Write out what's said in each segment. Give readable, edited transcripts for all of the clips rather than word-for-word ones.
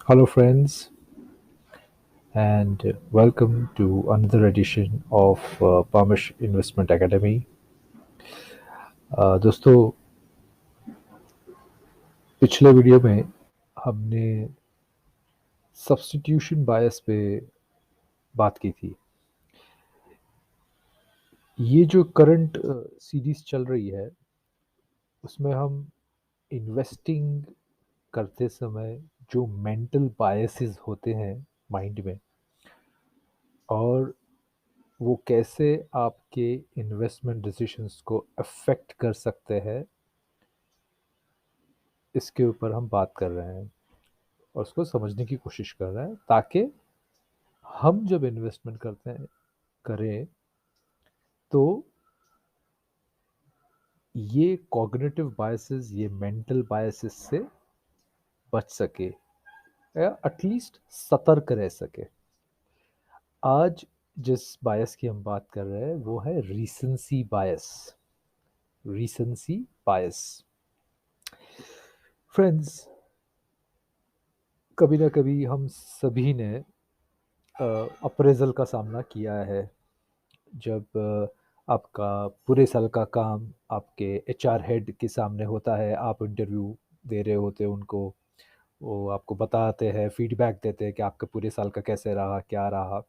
Hello, friends, and welcome to another edition of Pamish Investment Academy. दोस्तों, पिछले video में हमने सब्स्टिट्यूशन बायस पे बात की थी। ये जो करंट सीरीज चल रही है, उसमें हम इन्वेस्टिंग करते समय जो मेंटल बायसेस होते हैं माइंड में, और वो कैसे आपके इन्वेस्टमेंट डिसीजंस को अफेक्ट कर सकते हैं, इसके ऊपर हम बात कर रहे हैं और उसको समझने की कोशिश कर रहे हैं, ताकि हम जब इन्वेस्टमेंट करते हैं करें तो ये कॉग्निटिव बायसेस, ये मेंटल बायसेस से बच सके या एटलीस्ट सतर्क रह सके। आज जिस बायस की हम बात कर रहे हैं वो है रीसेंसी बायस। रीसेंसी बायस, फ्रेंड्स, कभी ना कभी हम सभी ने अप्रेजल का सामना किया है। जब आपका पूरे साल का काम आपके एचआर हेड के सामने होता है, आप इंटरव्यू दे रहे होते हैं उनको, वो आपको बताते हैं, फीडबैक देते हैं कि आपका पूरे साल का कैसे रहा, क्या रहा।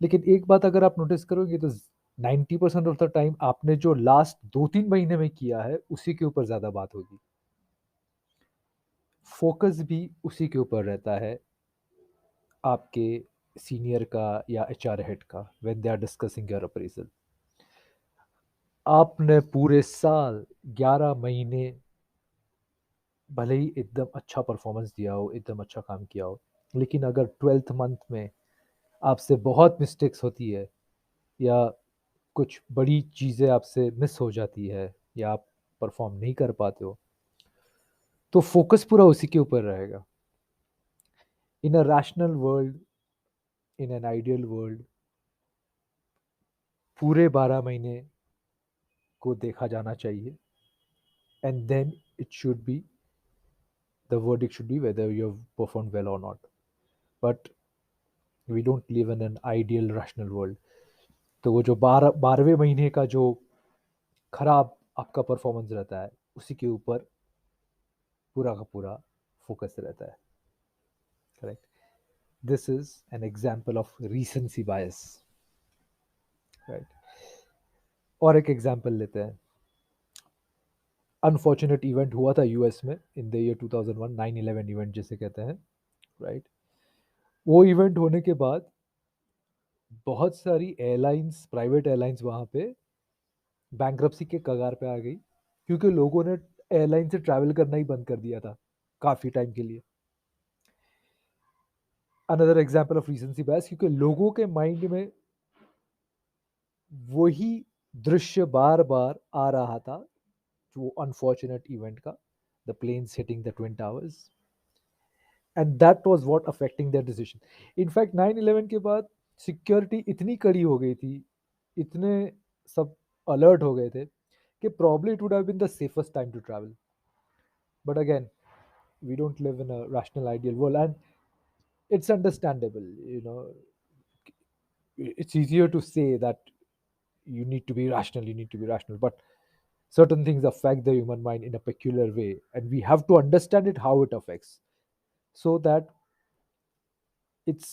लेकिन एक बात अगर आप नोटिस करोगे तो 90% ऑफ द टाइम आपने जो लास्ट 2-3 महीने में किया है उसी के ऊपर ज़्यादा बात होगी। फोकस भी उसी के ऊपर रहता है, आपके सीनियर का या एचआर हेड का, when they are discussing your appraisal. आपने पूरे साल 11 महीने भले ही एकदम अच्छा परफॉर्मेंस दिया हो, एकदम अच्छा काम किया हो, लेकिन अगर 12th मंथ में आपसे बहुत मिस्टेक्स होती है या कुछ बड़ी चीज़ें आपसे मिस हो जाती है या आप परफॉर्म नहीं कर पाते हो, तो फोकस पूरा उसी के ऊपर रहेगा। In a rational world, in an ideal world, पूरे 12 महीने को देखा जाना चाहिए, and then it should be, the verdict should be whether you have performed well or not. But we don't live in an ideal rational world. तो वो जो 12वें महीने का जो खराब आपका परफॉर्मेंस रहता है, उसी के ऊपर पूरा का पूरा फोकस रहता है। Correct. This is an example of recency bias. Right. और एक एग्जाम्पल लेते हैं। अनफॉर्चुनेट इवेंट हुआ था यूएस में इन द ईयर 2001, 9/11 इवेंट जिसे कहते हैं। राइट। वो इवेंट होने के बाद बहुत सारी एयरलाइंस, प्राइवेट एयरलाइंस वहाँ पे बैंक्रप्सी के कगार पे आ गई, क्योंकि लोगों ने एयरलाइन से ट्रैवल करना ही बंद कर दिया था काफ़ी टाइम के लिए। अनदर एग्जाम्पल ऑफ रीसेंसी बायस, क्योंकि लोगों के माइंड में वही दृश्य बार बार आ रहा था, जो अनफॉर्चुनेट इवेंट का, the planes hitting the twin towers, and that was what affecting their decision. In fact 9/11 के बाद सिक्योरिटी इतनी कड़ी हो गई थी, इतने सब अलर्ट हो गए थे कि probably it would have been the safest time to travel. But again, we don't live in a rational ideal world, and it's understandable. It's easier to say that you need to be rational, you need to be rational, but certain things affect the human mind in a peculiar way, and we have to understand it, how it affects, so that its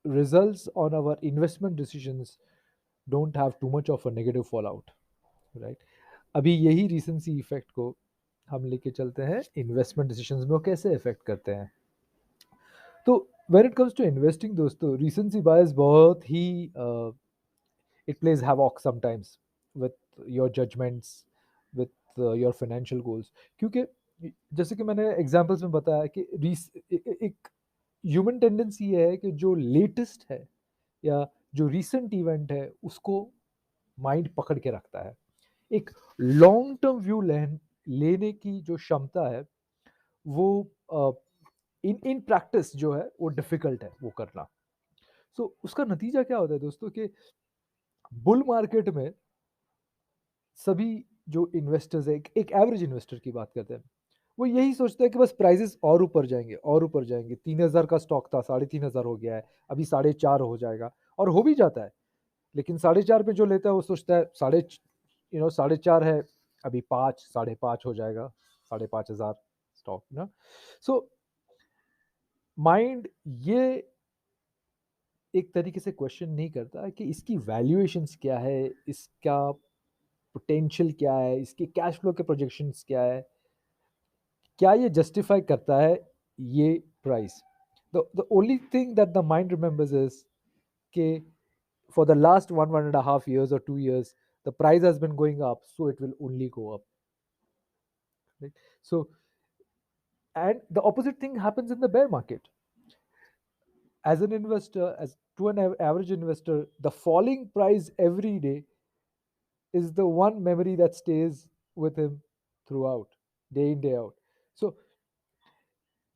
results on our investment decisions don't have too much of a negative fallout, right? अभी यही recency effect को हम लेके चलते हैं investment decisions में, वो कैसे इफेक्ट करते हैं। तो when it comes to investing दोस्तों, रीसेंसी बायस बहुत ही it plays havoc sometimes with your judgements, with your financial goals. क्योंकि जैसे कि मैंने एग्जांपल्स में बताया कि एक ह्यूमन टेंडेंसी है कि जो लेटेस्ट है या जो रीसेंट इवेंट है उसको माइंड पकड़ के रखता है। एक लॉन्ग टर्म व्यू लेने की जो क्षमता है वो इन इन प्रैक्टिस जो है वो डिफिकल्ट है वो करना। सो उसका नतीजा क्या होता है दोस्तों कि बुल मार्केट में सभी जो इन्वेस्टर्स है, एक एवरेज इन्वेस्टर की बात करते हैं, वो यही सोचता है कि बस प्राइसेस और ऊपर जाएंगे और ऊपर जाएंगे। 3,000 का स्टॉक था, 3,500 हो गया है, अभी 4.5 हो जाएगा, और हो भी जाता है। लेकिन 4.5 पे जो लेता है वो सोचता है 4.5 है, अभी 5, 5.5 हो जाएगा, 5,500 स्टॉक ना। सो माइंड ये एक तरीके से क्वेश्चन नहीं करता कि इसकी वैल्यूएशंस क्या है, इसका पोटेंशियल क्या है, इसके कैश फ्लो के प्रोजेक्शंस क्या है, क्या ये जस्टिफाई करता है ये price. The only thing that the mind remembers is कि for the last 1.5 years or 2 years, the price has been going up, so it will only go up. Right? So, and the opposite thing happens in the bear market. As an investor, as to an average investor, the falling price every day is the one memory that stays with him throughout, day in, day out. So,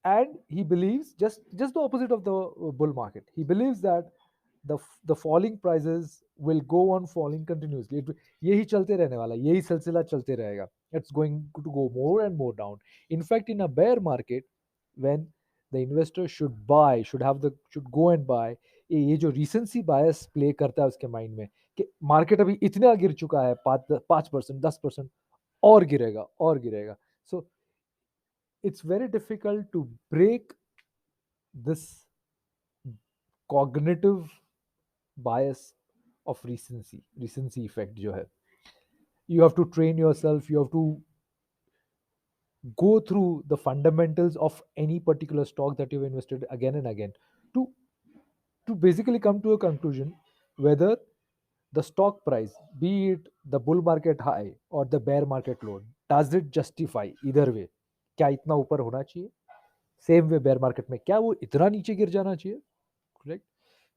and he believes just the opposite of the bull market. He believes that the falling prices will go on falling continuously. यही चलते रहने वाला, यही सिलसिला चलते रहेगा. It's going to go more and more down. In fact, in a bear market, when the investor should go and buy, ये जो recency bias play करता है उसके माइंड में कि मार्केट अभी इतना गिर चुका है, 5%, 10%, और गिरेगा और गिरेगा. So it's very difficult to break this cognitive bias of recency effect जो है. You have to train yourself, you have to go through the fundamentals of any particular stock that you've invested again and again to to basically come to a conclusion whether the stock price, be it the bull market high or the bear market low, does it justify either way. क्या इतना ऊपर होना चाहिए, same way bear market में क्या वो इतना नीचे गिर जाना चाहिए. Correct.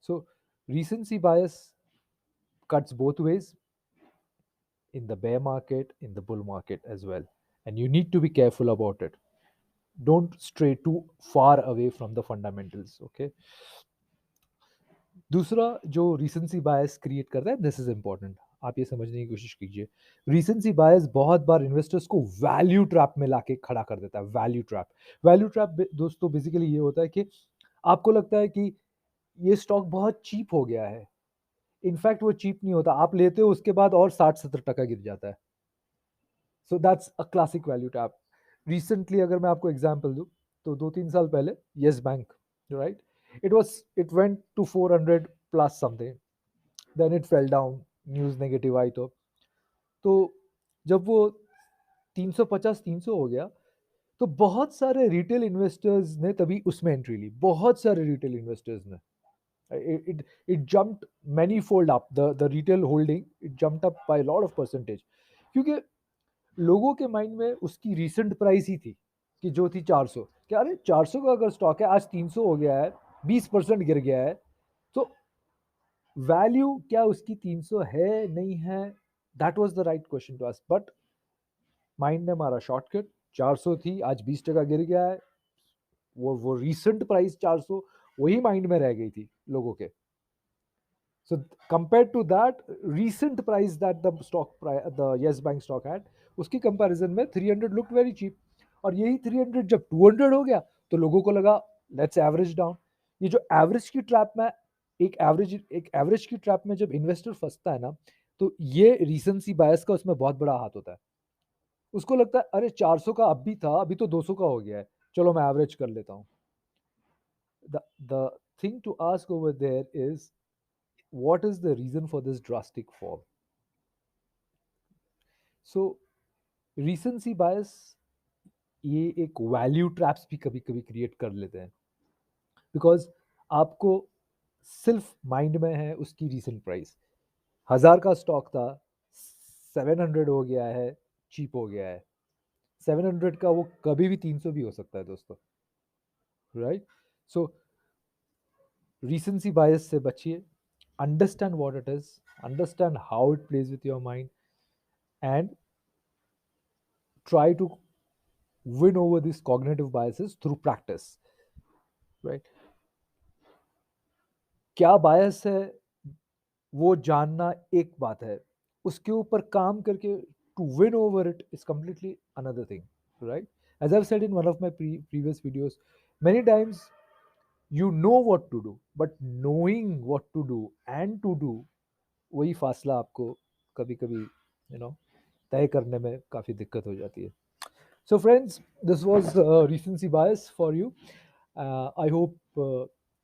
So recency bias cuts both ways, in the bear market, in the bull market as well. And you need to be careful about it. Don't stray too far away from the fundamentals. Okay. दूसरा जो रीसेंसी बायस create करता है, this is important, आप ये समझने की कोशिश कीजिए. रीसेंसी बायस बहुत बार इन्वेस्टर्स को वैल्यू ट्रैप में लाके खड़ा कर देता है. वैल्यू ट्रैप दोस्तों बेसिकली ये होता है कि आपको लगता है कि ये स्टॉक बहुत चीप हो गया है. इनफैक्ट वो चीप नहीं होता, आप लेते हो उसके बाद और 60-70% गिर जाता है. So that's a classic value trap. Recently अगर मैं आपको एग्जांपल दूं, तो 2-3 साल पहले Yes Bank, right, it went to 400 plus something, then it fell down, news negative आई तो जब वो 350-300 हो गया, तो बहुत सारे रिटेल इन्वेस्टर्स ने तभी उसमें एंट्री ली. बहुत सारे रिटेल इन्वेस्टर्स ने, it jumped many-fold up, the retail holding, it jumped up by a lot of percentage. क्योंकि लोगों के माइंड में उसकी रीसेंट प्राइस ही थी कि जो थी 400, क्या अरे 400 का अगर स्टॉक है, आज 300 हो गया है, 20% गिर गया है, तो वैल्यू क्या उसकी 300 है नहीं है, that was the right question to ask. But mind ने मारा शॉर्टकट, 400 थी, आज 20% गिर गया है, वो रीसेंट प्राइस 400 वही माइंड में रह गई थी लोगों के. So compared to that recent price that the Yes Bank stock had, उसकी कंपैरिजन में 300 looked very cheap. और यही 300 जब 200 हो गया, तो लोगों को लगा लेट्स एवरेज डाउन. ये जो एवरेज की ट्रैप में, एक एवरेज की ट्रैप में जब इन्वेस्टर फंसता है ना, तो ये रीसेंसी बायस का उसमें बहुत बड़ा हाथ होता है. उसको लगता है अरे 400 का अब भी था, अभी तो 200 का हो गया है, चलो मैं एवरेज कर लेता हूँ. The thing to ask over there is, what is the reason for this drastic fall? So recency bias ये एक वैल्यू ट्रैप्स भी कभी कभी क्रिएट कर लेते हैं, बिकॉज आपको सिर्फ माइंड में है उसकी रीसेंट प्राइस. 1,000 का स्टॉक था, 700 हो गया है, चीप हो गया है. 700 का वो कभी भी 300 भी हो सकता है दोस्तों, राइट. सो रीसेंसी बायस से बचिए, understand what it is, understand how it plays with your mind, and try to win over these cognitive biases through practice, right. क्या बायस है वो जानना एक बात है, उसके ऊपर काम करके to win over it is completely another thing, right. As I've said in one of my previous videos, many times you know what to do, but knowing what to do and to do, वही फासला आपको कभी कभी तय करने में काफ़ी दिक्कत हो जाती है. So friends, this was recency bias for you. I hope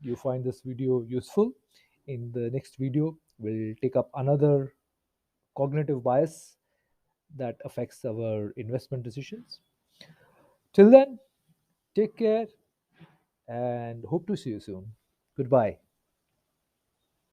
you find this video useful. In the next video, we'll take up another cognitive bias that affects our investment decisions. Till then, take care and hope to see you soon. Goodbye.